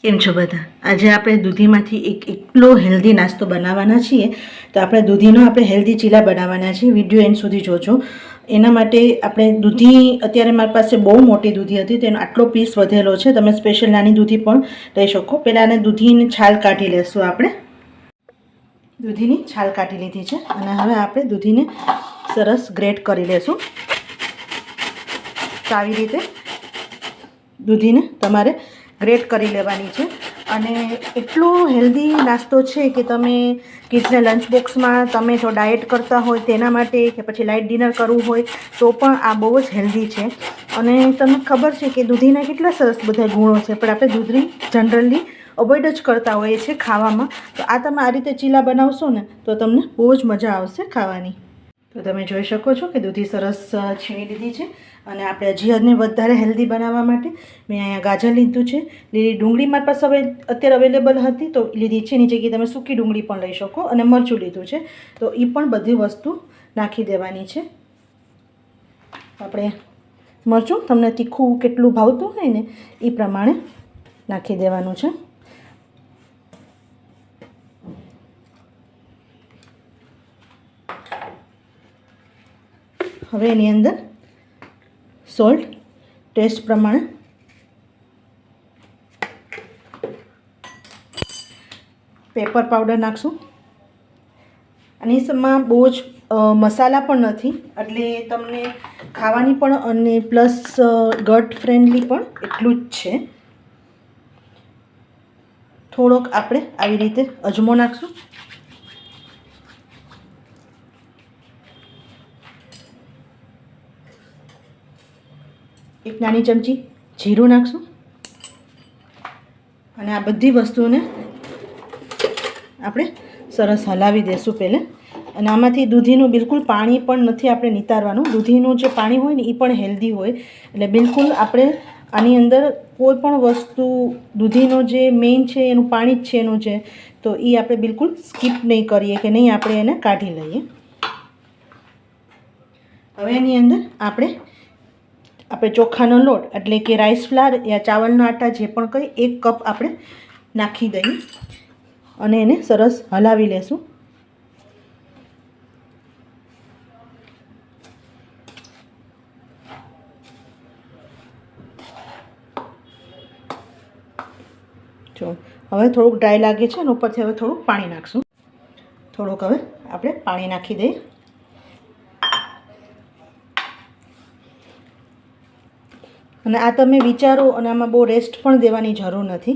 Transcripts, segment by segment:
કેમ છો બધા? આજે આપણે દૂધીમાંથી એટલો હેલ્ધી નાસ્તો બનાવવાના છીએ. તો આપણે દૂધીનો હેલ્ધી ચીલા બનાવવાના છીએ. વિડીયો એન્ડ સુધી જોજો. એના માટે આપણે દૂધી, અત્યારે મારી પાસે બહુ મોટી દૂધી હતી, તેનો આટલો પીસ વધેલો છે. તમે સ્પેશિયલ નાની દૂધી પણ લઈ શકો. પહેલાં આને દૂધીની છાલ કાઢી લેશું. આપણે દૂધીની છાલ કાઢી લીધી છે અને હવે આપણે દૂધીને સરસ ગ્રેટ કરી લેશું. તો આવી રીતે દૂધીને તમારે ગ્રેટ કરી લેવાની છે. અને એટલો હેલ્ધી નાસ્તો છે કે તમે કિડ્સને લંચ બોક્સમાં, તમે જો ડાયટ કરતા હોય તેના માટે, કે પછી લાઇટ ડિનર કરવું હોય તો પણ આ બહુ જ હેલ્ધી છે. અને તમને ખબર છે કે દૂધીના કેટલા સરસ બધા ગુણો છે, પણ આપણે દૂધી જનરલી અવોઇડ જ કરતા હોઈએ છીએ ખાવામાં. તો આ તમે આ રીતે ચીલા બનાવશો ને તો તમને બહુ જ મજા આવશે ખાવાની. તો તમે જોઈ શકો છો કે દૂધી સરસ છીણી લીધી છે. અને આપણે હજી વધારે હેલ્ધી બનાવવા માટે મેં અહીંયા ગાજર લીધું છે. લીલી ડુંગળી મારી પાસે હવે અત્યારે અવેલેબલ હતી તો લીધી છે. એની જગ્યાએ તમે સૂકી ડુંગળી પણ લઈ શકો. અને મરચું લીધું છે. તો એ પણ બધી વસ્તુ નાખી દેવાની છે. આપણે મરચું તમને તીખું કેટલું ભાવતું હોય ને એ પ્રમાણે નાખી દેવાનું છે. હવે એની અંદર સોલ્ટ ટેસ્ટ પ્રમાણે, પેપર પાવડર નાખશું. અને એમાં બહુ જ મસાલા પણ નથી, એટલે તમને ખાવાની પણ અને પ્લસ ગટ ફ્રેન્ડલી પણ એટલું જ છે. થોડોક આપણે આવી રીતે અજમો નાખશું. એક નાની ચમચી જીરું નાખશું. અને આ બધી વસ્તુને આપણે સરસ હલાવી દઈશું પહેલાં. અને આમાંથી દૂધીનું બિલકુલ પાણી પણ નથી આપણે નિતારવાનું. દૂધીનું જે પાણી હોય ને એ પણ હેલ્ધી હોય. એટલે બિલકુલ આપણે આની અંદર કોઈ પણ વસ્તુ, દૂધીનો જે મેઇન છે એનું પાણી જ છે એનું છે, તો એ આપણે બિલકુલ સ્કીપ નહીં કરીએ કે નહીં આપણે એને કાઢી લઈએ. હવે એની અંદર આપણે ચોખાનો લોટ એટલે કે રાઈસ ફ્લાવર યા ચાવલના આટા જે પણ કંઈ 1 કપ આપણે નાખી દઈએ અને એને સરસ હલાવી લેશું. જો હવે થોડુંક ડ્રાય લાગે છે અને ઉપરથી હવે થોડુંક પાણી નાખશું. થોડુંક હવે આપણે પાણી નાખી દઈએ. અને આ તમે વિચારો, અને આમાં બહુ રેસ્ટ પણ દેવાની જરૂર નથી.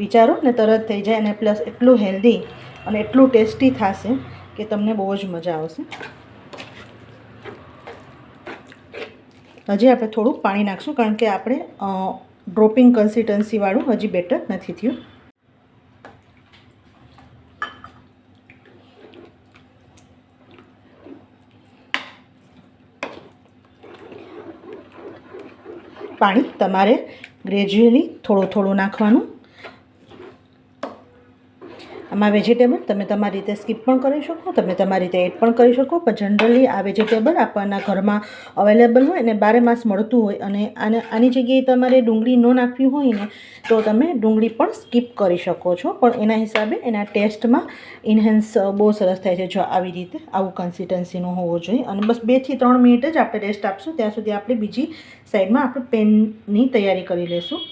વિચારો ને તરત થઈ જાય. અને પ્લસ એટલું હેલ્ધી અને એટલું ટેસ્ટી થશે કે તમને બહુ જ મજા આવશે. હજી આપણે થોડુંક પાણી નાખશું, કારણ કે આપણે ડ્રોપિંગ કન્સિસ્ટન્સીવાળું હજી બેટર નથી થયું. પાણી તમારે ગ્રેજ્યુઅલી થોડું થોડું નાખવાનું. આમાં વેજીટેબલ તમે તમારી રીતે સ્કીપ પણ કરી શકો, તમે તમારી રીતે એડ પણ કરી શકો. પણ જનરલી આ વેજીટેબલ આપણના ઘરમાં અવેલેબલ હોય અને 12 માસ મળતું હોય. અને આની જગ્યાએ તમારે ડુંગળી ન નાખવી હોય ને તો તમે ડુંગળી પણ સ્કીપ કરી શકો છો. પણ એના હિસાબે એના ટેસ્ટમાં ઇન્હેન્સ બહુ સરસ થાય છે. જો આવી રીતે આવું કન્સિસ્ટન્સીનું હોવું જોઈએ. અને બસ 2 થી 3 મિનિટ જ આપણે રેસ્ટ આપશું. ત્યાં સુધી આપણે બીજી સાઈડમાં આપણે પેનની તૈયારી કરી લઈશું.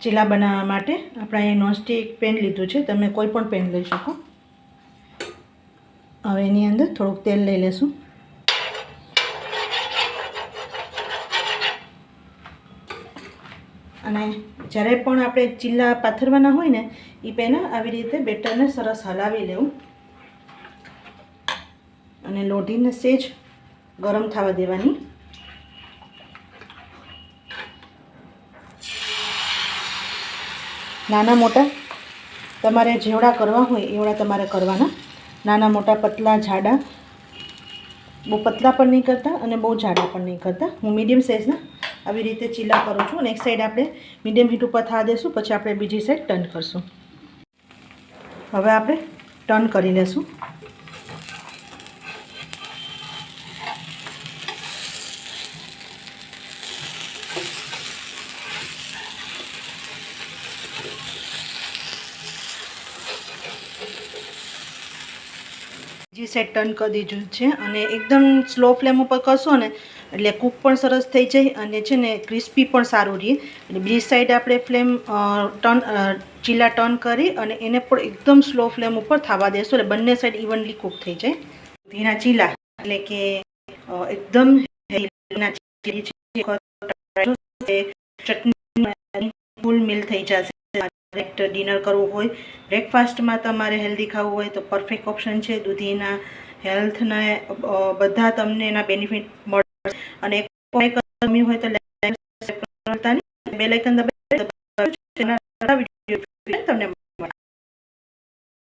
ચીલા બનાવવા માટે આપણે અહીંયા નોનસ્ટિક પેન લીધું છે. તમે કોઈ પણ પેન લઈ શકો. હવે એની અંદર થોડુંક તેલ લઈ લેશું. અને જ્યારે પણ આપણે ચીલા પાથરવાના હોય ને એ પહેલાં આવી રીતે બેટરને સરસ હલાવી લેવું. અને લોઢીને સેજ ગરમ થવા દેવાની. નાના મોટા તમારે જેવડા કરવા હોય એવડા તમારે કરવાના. નાના મોટા, પતલા, જાડા. બહુ પતલા પણ નહીં કરતા અને બહુ જાડા પણ નહીં કરતા. હું મીડિયમ સાઇઝના આવી રીતે ચીલા કરું છું. અને એક સાઈડ આપણે મીડિયમ હીટ ઉપર થવા દેશું, પછી આપણે બીજી સાઈડ ટર્ન કરશું. હવે આપણે ટર્ન કરી લેશું. જે સેટ ટર્ન કરી દીધું છે અને એકદમ સ્લો ફ્લેમ ઉપર કરશો ને એટલે કૂક પણ સરસ થઈ જાય અને છે ને ક્રિસ્પી પણ સારું રહે. એટલે બીજી સાઈડ આપણે ફ્લેમ ચીલા ટર્ન કરી અને એને પણ એકદમ સ્લો ફ્લેમ ઉપર થવા દેશું એટલે બંને સાઈડ ઇવનલી કૂક થઈ જાય. દૂધીના ચીલા એટલે કે એકદમ ચટણી ફૂલ મિલ થઈ જશે. ડિનર કરવું હોય, બ્રેકફાસ્ટમાં તમારે હેલ્ધી ખાવું હોય તો પરફેક્ટ ઓપ્શન છે. દૂધીના હેલ્થને બધા તમને એના બેનિફિટ મળે અને હોય તો બેલ આઇકન